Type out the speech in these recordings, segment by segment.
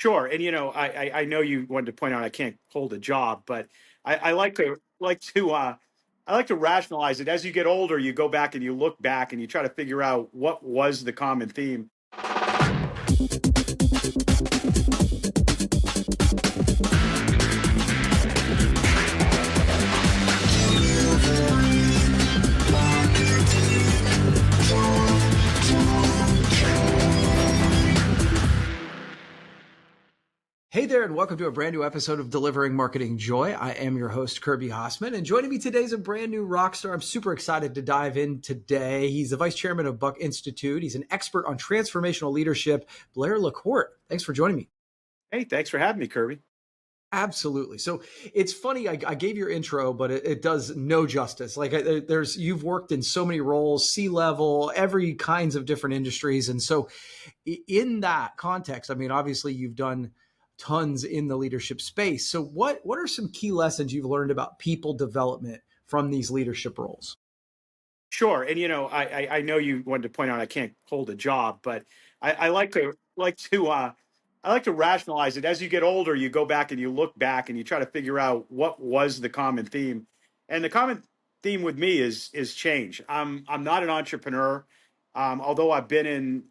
Sure. And I know you wanted to point out I can't hold a job, but I like to rationalize it. As you get older, you go back and you look back and you try to figure out what was the common theme. Hey there, and welcome to a brand new episode of Delivering Marketing Joy. I am your host, Kirby Hausman, and joining me today is a brand new rock star I'm super excited to dive in today. He's the vice chairman of Buck Institute. He's an expert on transformational leadership, Blair LaCorte. Thanks for joining me. Hey, thanks for having me, Kirby. Absolutely. So it's funny. I gave your intro, but it does no justice. You've worked in so many roles, C-level, every kinds of different industries. And so in that context, I mean, obviously you've done tons in the leadership space. So what are some key lessons you've learned about people development from these leadership roles? Sure. And I know you wanted to point out I can't hold a job, but I like to rationalize it. As you get older, you go back and you look back and you try to figure out what was the common theme. And the common theme with me is change. I'm not an entrepreneur, although I've been in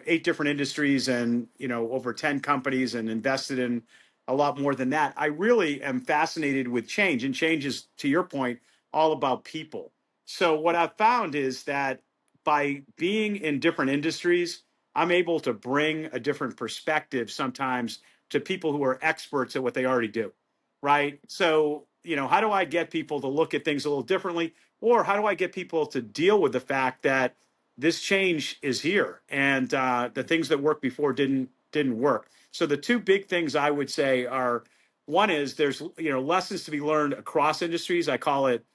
eight different industries and over 10 companies and invested in a lot more than that. I really am fascinated with change, and change is, to your point, all about people. So what I've found is that by being in different industries, I'm able to bring a different perspective sometimes to people who are experts at what they already do, right? So, how do I get people to look at things a little differently? Or how do I get people to deal with the fact that this change is here and the things that worked before didn't work? So the two big things I would say are, one is there's lessons to be learned across industries. I call it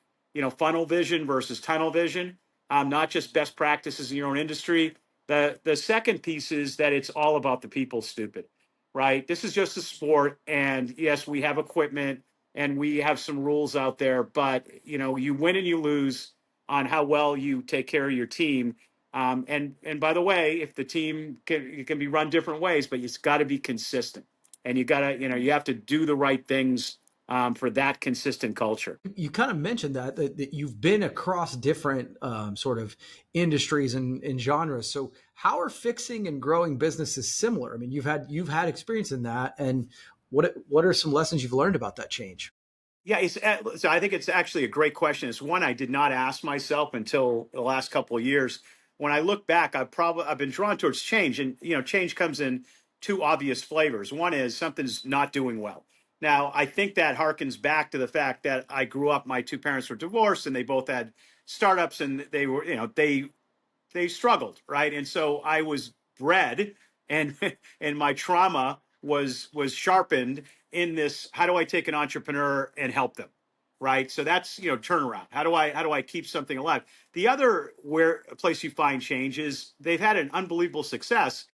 funnel vision versus tunnel vision, not just best practices in your own industry. The second piece is that it's all about the people, stupid, right? This is just a sport. And yes, we have equipment and we have some rules out there, but you win and you lose on how well you take care of your team. And by the way, if the team it can be run different ways, but it's got to be consistent, and you have to do the right things for that consistent culture. You kind of mentioned that you've been across different sort of industries and genres. So how are fixing and growing businesses similar? I mean, you've had experience in that, and what are some lessons you've learned about that change? Yeah, so I think it's actually a great question. It's one I did not ask myself until the last couple of years. When I look back, I've been drawn towards change, and change comes in two obvious flavors. One is something's not doing well. Now, I think that harkens back to the fact that I grew up. My two parents were divorced, and they both had startups, and they were they struggled, right? And so I was bred, and and my trauma was sharpened in this. How do I take an entrepreneur and help them, right? So that's turnaround. How do I keep something alive? The other where a place you find change is they've had an unbelievable success,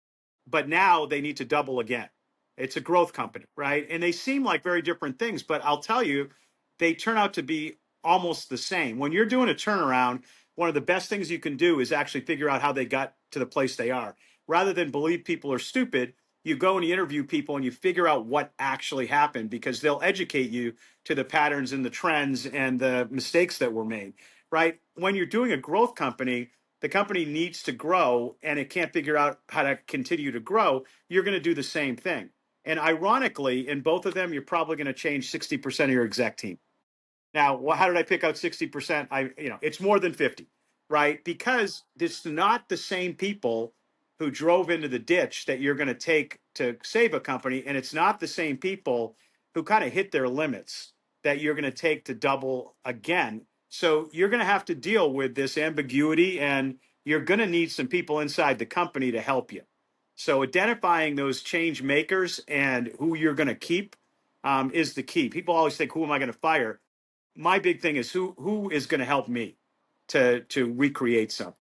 but now they need to double again. It's a growth company, right? And they seem like very different things, but I'll tell you, they turn out to be almost the same. When you're doing a turnaround, one of the best things you can do is actually figure out how they got to the place they are. Rather than believe people are stupid, you go and you interview people and you figure out what actually happened, because they'll educate you to the patterns and the trends and the mistakes that were made, right? When you're doing a growth company, the company needs to grow and it can't figure out how to continue to grow. You're going to do the same thing. And ironically, in both of them, you're probably going to change 60% of your exec team. Now, how did I pick out 60%? It's more than 50, right? Because it's not the same people who drove into the ditch that you're going to take to save a company. And it's not the same people who kind of hit their limits that you're going to take to double again. So you're going to have to deal with this ambiguity, and you're going to need some people inside the company to help you. So identifying those change makers and who you're going to keep is the key. People always think, who am I going to fire? My big thing is who is going to help me to recreate something.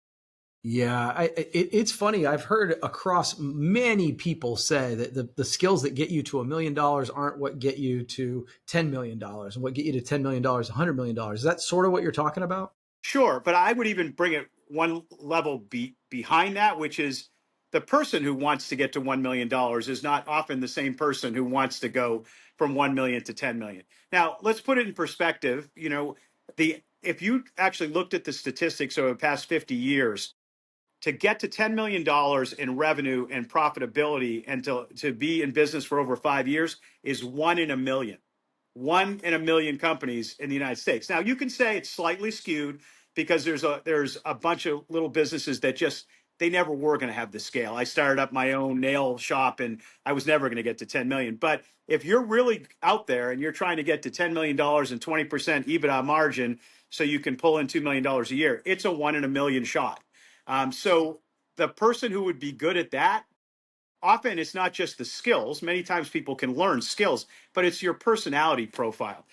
Yeah, it's funny. I've heard across many people say that the skills that get you to $1 million aren't what get you to $10 million, and what get you to $10 million, $100 million. Is that sort of what you're talking about? Sure, but I would even bring it one level behind that, which is the person who wants to get to $1 million is not often the same person who wants to go from 1 million to 10 million. Now, let's put it in perspective. If you actually looked at the statistics over the past 50 years, to get to $10 million in revenue and profitability and to be in business for over 5 years is 1 in a million. 1 in a million companies in the United States. Now, you can say it's slightly skewed because there's a bunch of little businesses that just they never were going to have the scale. I started up my own nail shop and I was never going to get to 10 million. But if you're really out there and you're trying to get to $10 million and 20% EBITDA margin so you can pull in $2 million a year, it's a 1 in a million shot. So the person who would be good at that, often it's not just the skills. Many times people can learn skills, but it's your personality profile.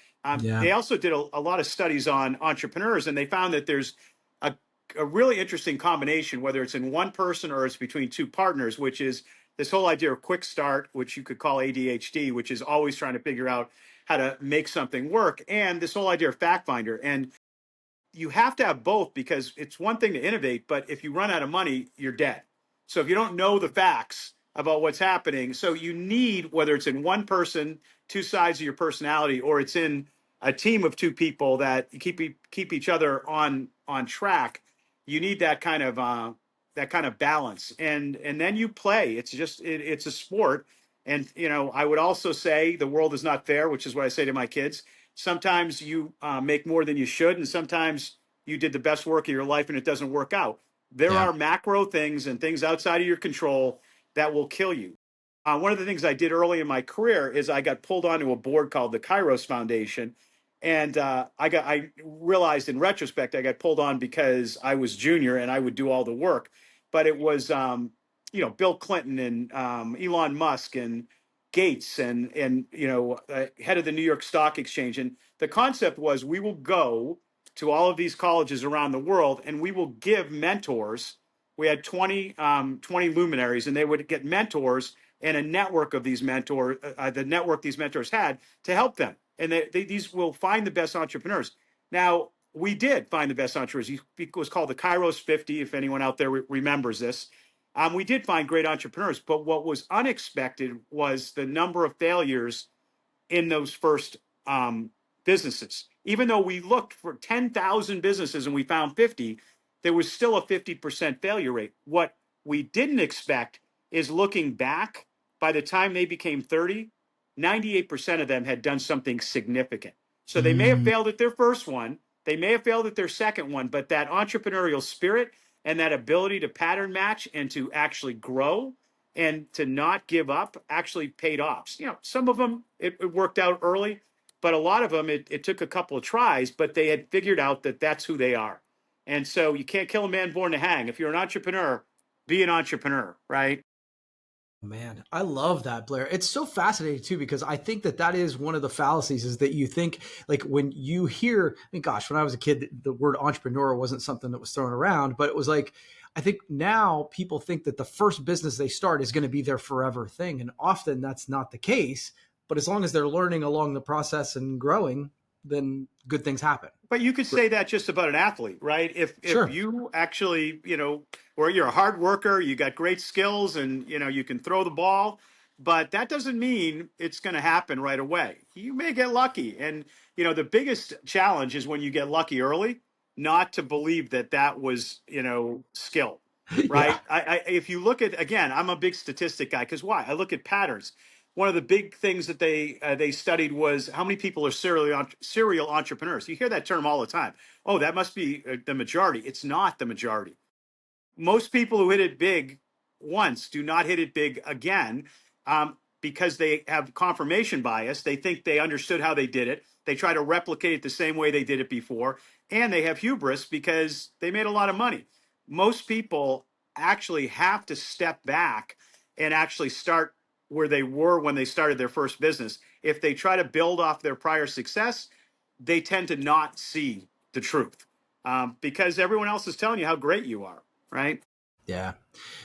Yeah. They also did a lot of studies on entrepreneurs, and they found that there's a really interesting combination, whether it's in one person or it's between two partners, which is this whole idea of quick start, which you could call ADHD, which is always trying to figure out how to make something work, and this whole idea of fact finder. And you have to have both because it's one thing to innovate, but if you run out of money, you're dead. So if you don't know the facts about what's happening, so you need, whether it's in one person, two sides of your personality, or it's in a team of two people that keep each other on track, you need that kind of balance, and then you play. It's a sport, and I would also say the world is not fair, which is what I say to my kids. Sometimes you make more than you should, and sometimes you did the best work of your life and it doesn't work out. There Yeah. are macro things and things outside of your control that will kill you. One of the things I did early in my career is I got pulled onto a board called the Kairos Foundation, and I realized in retrospect I got pulled on because I was junior and I would do all the work, but it was Bill Clinton and Elon Musk and Gates and head of the New York Stock Exchange. And the concept was we will go to all of these colleges around the world and we will give mentors. We had 20 luminaries, and they would get mentors and a network of these mentors, the network these mentors had to help them. And these will find the best entrepreneurs. Now, we did find the best entrepreneurs. It was called the Kairos 50, if anyone out there remembers this. We did find great entrepreneurs, but what was unexpected was the number of failures in those first businesses. Even though we looked for 10,000 businesses and we found 50, there was still a 50% failure rate. What we didn't expect is looking back, by the time they became 30, 98% of them had done something significant. So they may have Mm, failed at their first one, they may have failed at their second one, but that entrepreneurial spirit and that ability to pattern match and to actually grow and to not give up actually paid off. Some of them it worked out early, but a lot of them it took a couple of tries, but they had figured out that that's who they are. And so you can't kill a man born to hang. If you're an entrepreneur, be an entrepreneur, right? man, I love that, Blair. It's so fascinating too because I think that is one of the fallacies is that you think like when you hear, I mean, gosh, when I was a kid, the word entrepreneur wasn't something that was thrown around, but it was like I think now people think that the first business they start is going to be their forever thing, and often that's not the case. But as long as they're learning along the process and growing, then good things happen. But you could say that just about an athlete, right? If Sure. you actually, or you're a hard worker, you got great skills and you can throw the ball, but that doesn't mean it's going to happen right away. You may get lucky. And the biggest challenge is when you get lucky early, not to believe that that was, skill. Yeah. Right. If you look at, again, I'm a big statistic guy because why? I look at patterns. One of the big things that they studied was how many people are serial entrepreneurs. You hear that term all the time. Oh, that must be the majority. It's not the majority. Most people who hit it big once do not hit it big again, because they have confirmation bias. They think they understood how they did it. They try to replicate it the same way they did it before. And they have hubris because they made a lot of money. Most people actually have to step back and actually start where they were when they started their first business. If they try to build off their prior success, they tend to not see the truth, because everyone else is telling you how great you are, right? Yeah.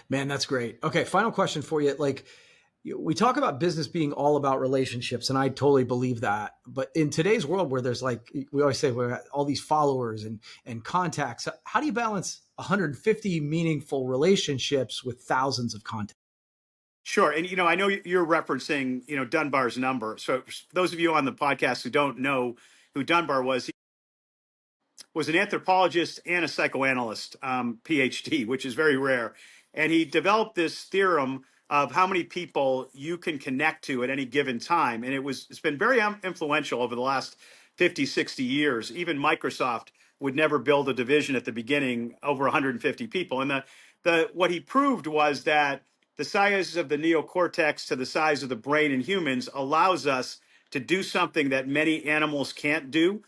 Man, that's great. Okay, final question for you. Like we talk about business being all about relationships, and I totally believe that. But in today's world where there's, like we always say, we're all these followers and contacts, how do you balance 150 meaningful relationships with thousands of contacts? Sure. And, I know you're referencing, Dunbar's number. So for those of you on the podcast who don't know who Dunbar was an anthropologist and a psychoanalyst, PhD, which is very rare. And he developed this theorem of how many people you can connect to at any given time. And it's been very influential over the last 50, 60 years. Even Microsoft would never build a division at the beginning over 150 people. And what he proved was that the size of the neocortex to the size of the brain in humans allows us to do something that many animals can't do.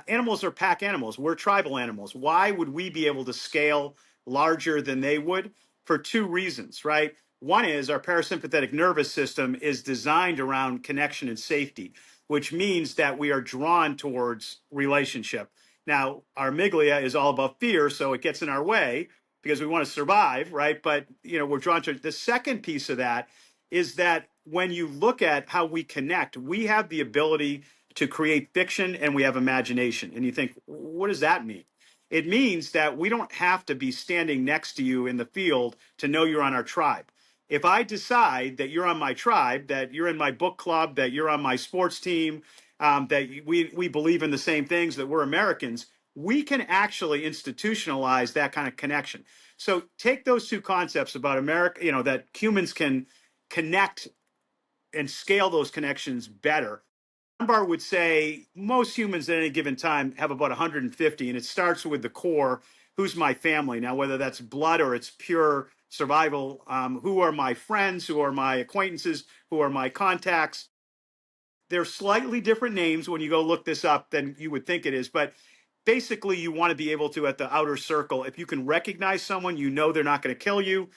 Animals are pack animals. We're tribal animals. Why would we be able to scale larger than they would? For two reasons, right? One is our parasympathetic nervous system is designed around connection and safety, which means that we are drawn towards relationship. Now, our amygdala is all about fear, so it gets in our way because we want to survive, right? But, we're drawn to it. The second piece of that is that when you look at how we connect, we have the ability to create fiction and we have imagination. And you think, what does that mean? It means that we don't have to be standing next to you in the field to know you're on our tribe. If I decide that you're on my tribe, that you're in my book club, that you're on my sports team, that we believe in the same things, that we're Americans, we can actually institutionalize that kind of connection. So take those two concepts about America, that humans can connect and scale those connections better. Dunbar would say most humans at any given time have about 150, and it starts with the core. Who's my family? Now, whether that's blood or it's pure survival, who are my friends? Who are my acquaintances? Who are my contacts? They're slightly different names when you go look this up than you would think it is, but basically you want to be able to, at the outer circle, if you can recognize someone, they're not going to kill you,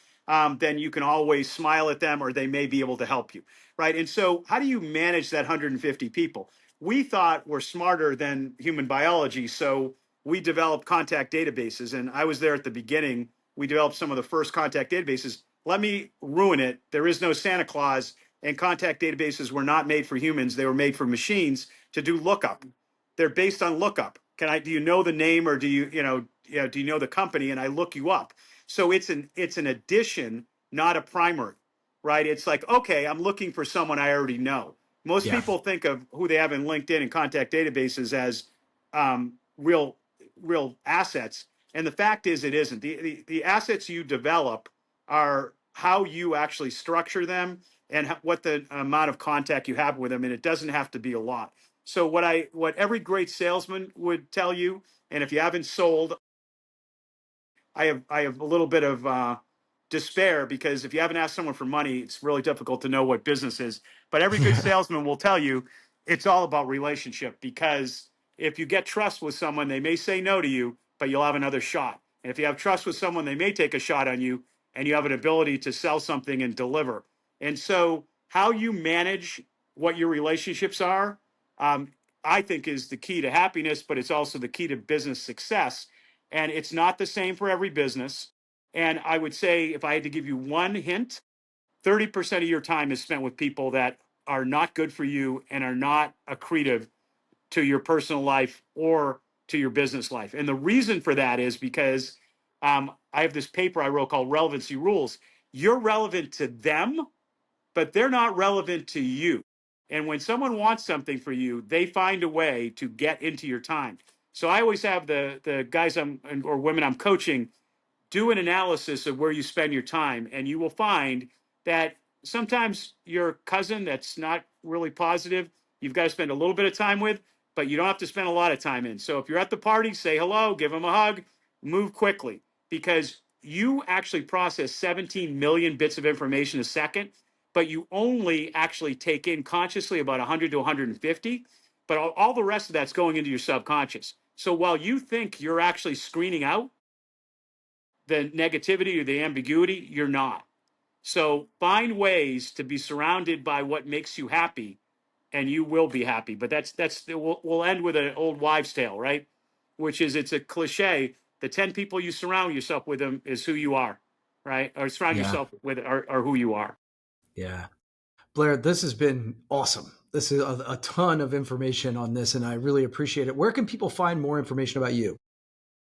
then you can always smile at them or they may be able to help you, right? And so how do you manage that 150 people? We thought we're smarter than human biology, so we developed contact databases, and I was there at the beginning. We developed some of the first contact databases. Let me ruin it. There is no Santa Claus, and contact databases were not made for humans. They were made for machines to do lookup. They're based on lookup. Do you know the name, or do you know the company? And I look you up. So it's an addition, not a primary, right? It's like, okay, I'm looking for someone I already know. Most Yeah. people think of who they have in LinkedIn and contact databases as real assets. And the fact is, it isn't. The assets you develop are how you actually structure them and what the amount of contact you have with them. And it doesn't have to be a lot. So what every great salesman would tell you, and if you haven't sold, I have a little bit of despair, because if you haven't asked someone for money, it's really difficult to know what business is. But every good salesman will tell you it's all about relationship, because if you get trust with someone, they may say no to you, but you'll have another shot. And if you have trust with someone, they may take a shot on you, and you have an ability to sell something and deliver. And so, how you manage what your relationships are, um, I think, is the key to happiness, but it's also the key to business success. And it's not the same for every business. And I would say, if I had to give you one hint, 30% of your time is spent with people that are not good for you and are not accretive to your personal life or to your business life. And the reason for that is because I have this paper I wrote called Relevancy Rules. You're relevant to them, but they're not relevant to you. And when someone wants something for you, they find a way to get into your time. So I always have the guys or women I'm coaching do an analysis of where you spend your time, and you will find that sometimes your cousin that's not really positive, you've got to spend a little bit of time with, but you don't have to spend a lot of time in. So if you're at the party, say hello, give them a hug, move quickly, because you actually process 17 million bits of information a second, but you only actually take in consciously about 100 to 150, but all the rest of that's going into your subconscious. So while you think you're actually screening out the negativity or the ambiguity, you're not. So find ways to be surrounded by what makes you happy, and you will be happy. But we'll end with an old wives' tale, right? Which is, it's a cliche. The 10 people you surround yourself with them is who you are, right? Or surround Yeah. yourself with are who you are. Yeah. Blair, this has been awesome. This is a ton of information on this, and I really appreciate it. Where can people find more information about you?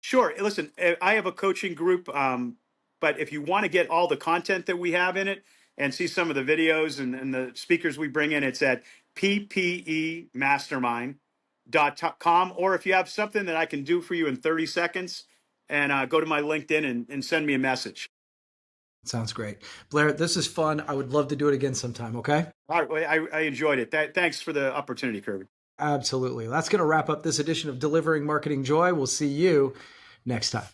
Sure. Listen, I have a coaching group, but if you want to get all the content that we have in it and see some of the videos and the speakers we bring in, it's at ppemastermind.com. Or if you have something that I can do for you in 30 seconds, and go to my LinkedIn and send me a message. Sounds great. Blair, this is fun. I would love to do it again sometime, okay? All right. Well, I enjoyed it. Thanks for the opportunity, Kirby. Absolutely. That's going to wrap up this edition of Delivering Marketing Joy. We'll see you next time.